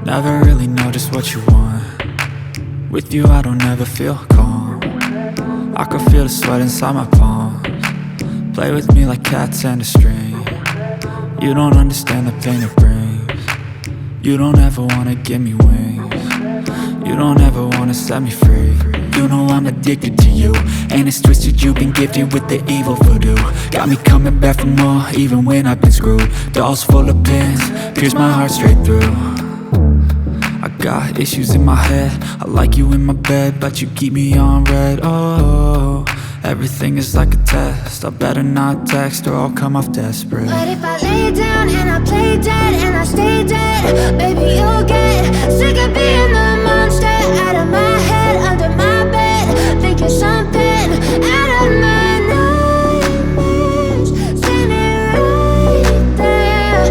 Never really know just what you want. With you I don't ever feel calm. I can feel the sweat inside my palms. Play with me like cats and a string. You don't understand the pain it brings. You don't ever wanna give me wings. You don't ever wanna set me free. You know I'm addicted to you, and it's twisted, you've been gifted with the evil voodoo. Got me coming back for more, even when I've been screwed. Dolls full of pins, pierce my heart straight through. I got issues in my head, I like you in my bed, but you keep me on red. Oh, everything is like a test, I better not text or I'll come off desperate. But if I lay down and I play dead and I stay dead, baby you'll get sick of being the monster out of my head, under my bed, thinking something out of my nightmares, standing right there.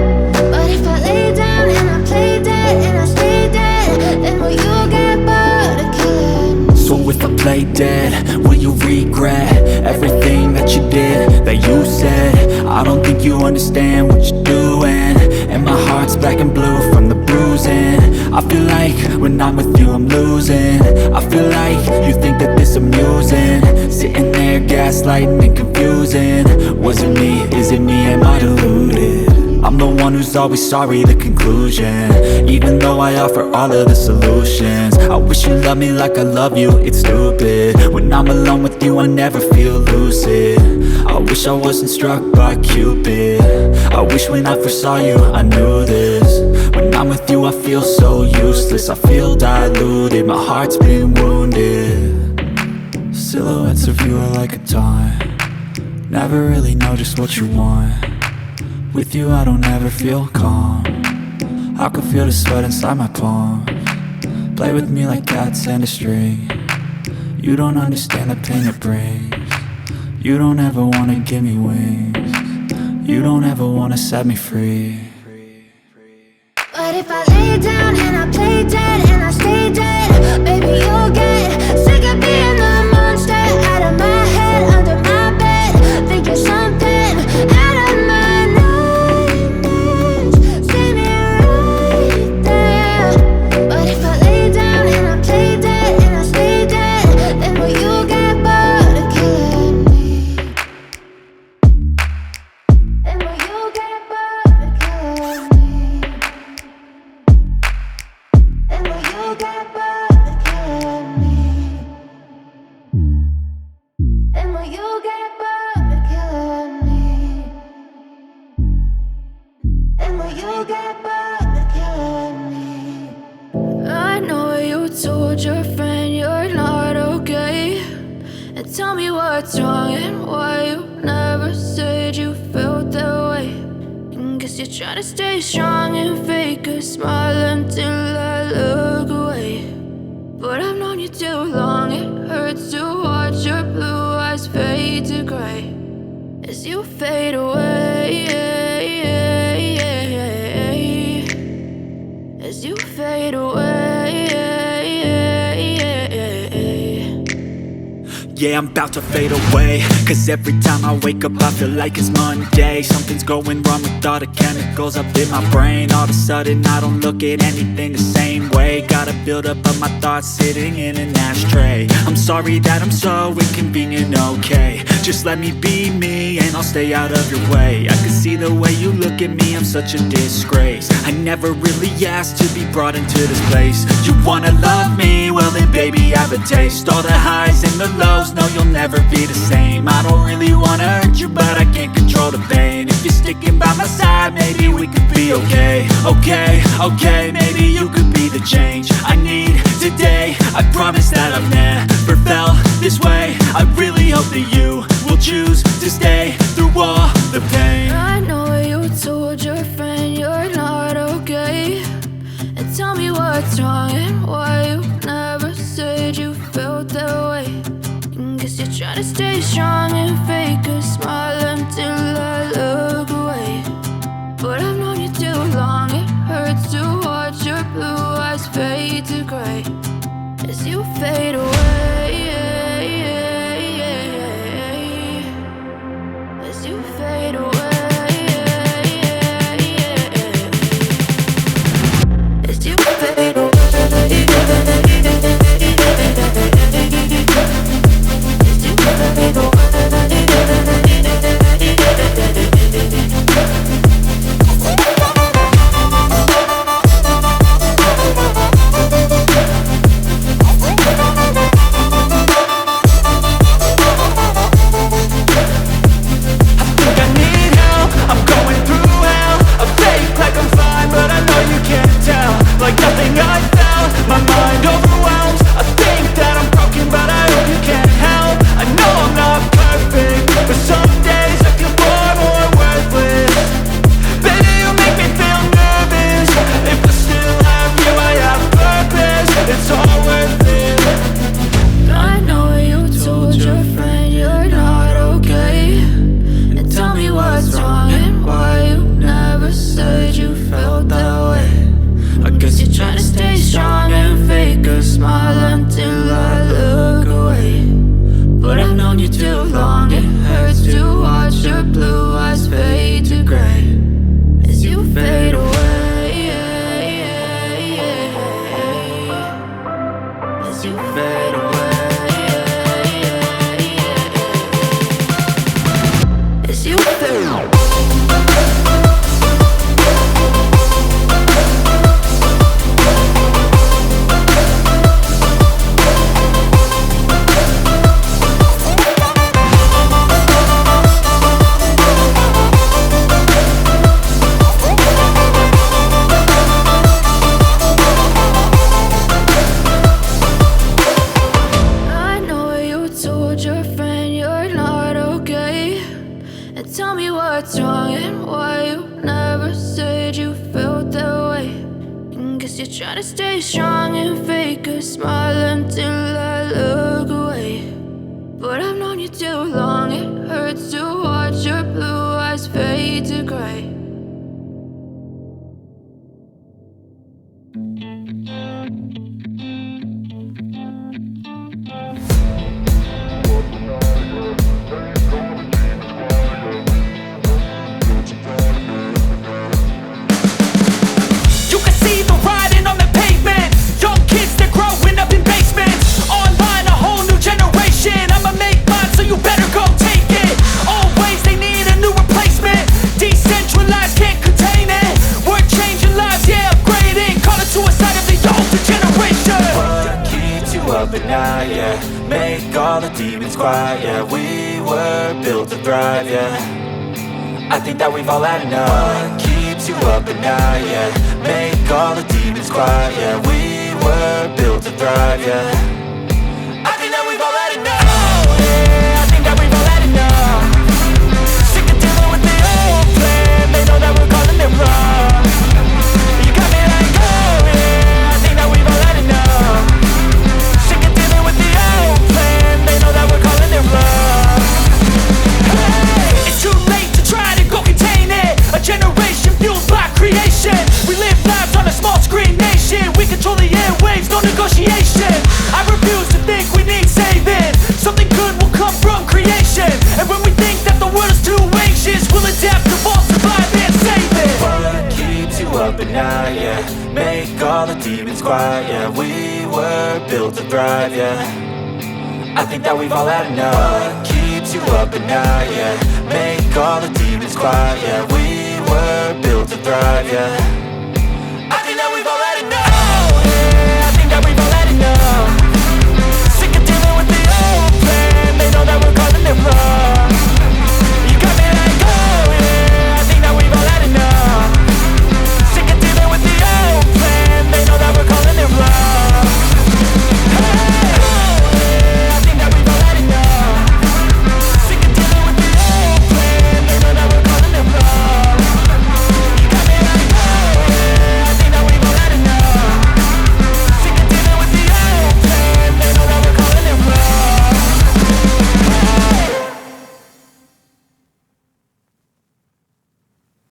But if I lay down and I play dead and I stay dead, then will you get bored of killing me? So if I play dead, will you regret everything that you did, that you said? I don't think you understand what you're doing, and my heart's black and blue from the bruising. I feel like when I'm with you I'm losing. I feel like you think that this amusing, sitting there gaslighting and confusing. Was it me? Is it me? Am I deluded? I'm the one who's always sorry, the conclusion, even though I offer all of the solutions. I wish you loved me like I love you, it's stupid. When I'm alone with you I never feel lucid. I wish I wasn't struck by Cupid. I wish when I first saw you I knew this. When I'm with you I feel so useless, I feel diluted, my heart's been wounded. Silhouettes of you are like a taunt. Never really know just what you want. With you I don't ever feel calm. I can feel the sweat inside my palms. Play with me like cats and a string. You don't understand the pain it brings. You don't ever wanna give me wings. You don't ever wanna set me free. But if I lay down and I play dead and I stay dead, baby you'll get sick of being the monster out of my head, under my bed, thinking something out of my nightmares, standing right there. But if I lay down and I play dead and I stay dead, then will you get bored of killing me? Then will you get bored of killing me? And will you get bored of killing me? And will you get bored of killing me? And will you get bored of killing me? I know you told your friend you're not okay, and tell me what's wrong and why you never said you felt that way. And guess you're trying to stay strong and fake a smile until I look away. But I've known you too long, it hurts to watch your blue eyes fade to gray as you fade away, as you fade away. Yeah, I'm about to fade away, cause every time I wake up I feel like it's Monday. Something's going wrong with all the chemicals up in my brain. All of a sudden I don't look at anything the same way. Gotta build up of my thoughts sitting in an ashtray. I'm sorry that I'm so inconvenient, okay. Just let me be me and I'll stay out of your way. I can see the way you look at me, I'm such a disgrace. I never really asked to be brought into this place. You wanna love me? Well then baby I have a taste. All the highs and the lows, no you'll never be the same. I don't really wanna hurt you but I can't control the pain. If you're sticking by my side maybe we could be okay. Okay, maybe you could be the change I need today. I promise that I've never felt this way. I really hope that you will choose to stay through all the pain. I know you told your friend you're not okay, and tell me what's wrong and why you never said you felt that way. And guess you're trying to stay strong and fake a smile until I look away. But I've known you too long, it hurts to watch your blue eyes fade to gray as you fade away, as you fade wrong and why you never said you felt that way. I guess you're trying to stay strong and fake a smile until I look away. But I've known you too long, it hurts to watch your blue eyes fade to gray as you fade away, as you fade away, as you fade away. Tell me what's wrong and why you never said you felt that way. And guess you're trying to stay strong and fake a smile until I look away. But I've known you too long, it hurts to watch your blue eyes fade to gray. At night, yeah, make all the demons quiet, yeah. We were built to thrive, yeah. I think that we've all had enough. What keeps you up at night, yeah, make all the demons quiet, yeah. We were built to thrive, yeah. I think that we've all had enough. Oh, yeah, I think that we've all had enough. Sick of dealing with the old plan. They know that we're calling it wrong. You got me like, oh yeah, I think that we've all had enough. They know that we're calling it wrong. Hey, it's too late to try to go contain it. A generation fueled by creation. We live lives on a small screen nation. We control the airwaves, no negotiation. I refuse to think we need saving. Something good will come from creation. And when we think that the world is too anxious, we'll adapt, evolve, survive and save it. What keeps you up at night, yeah, make all the demons quiet, yeah. We were built to thrive, yeah. I think that we've all had enough. What keeps you up at night, yeah, make all the demons quiet, yeah. We were built to thrive, yeah.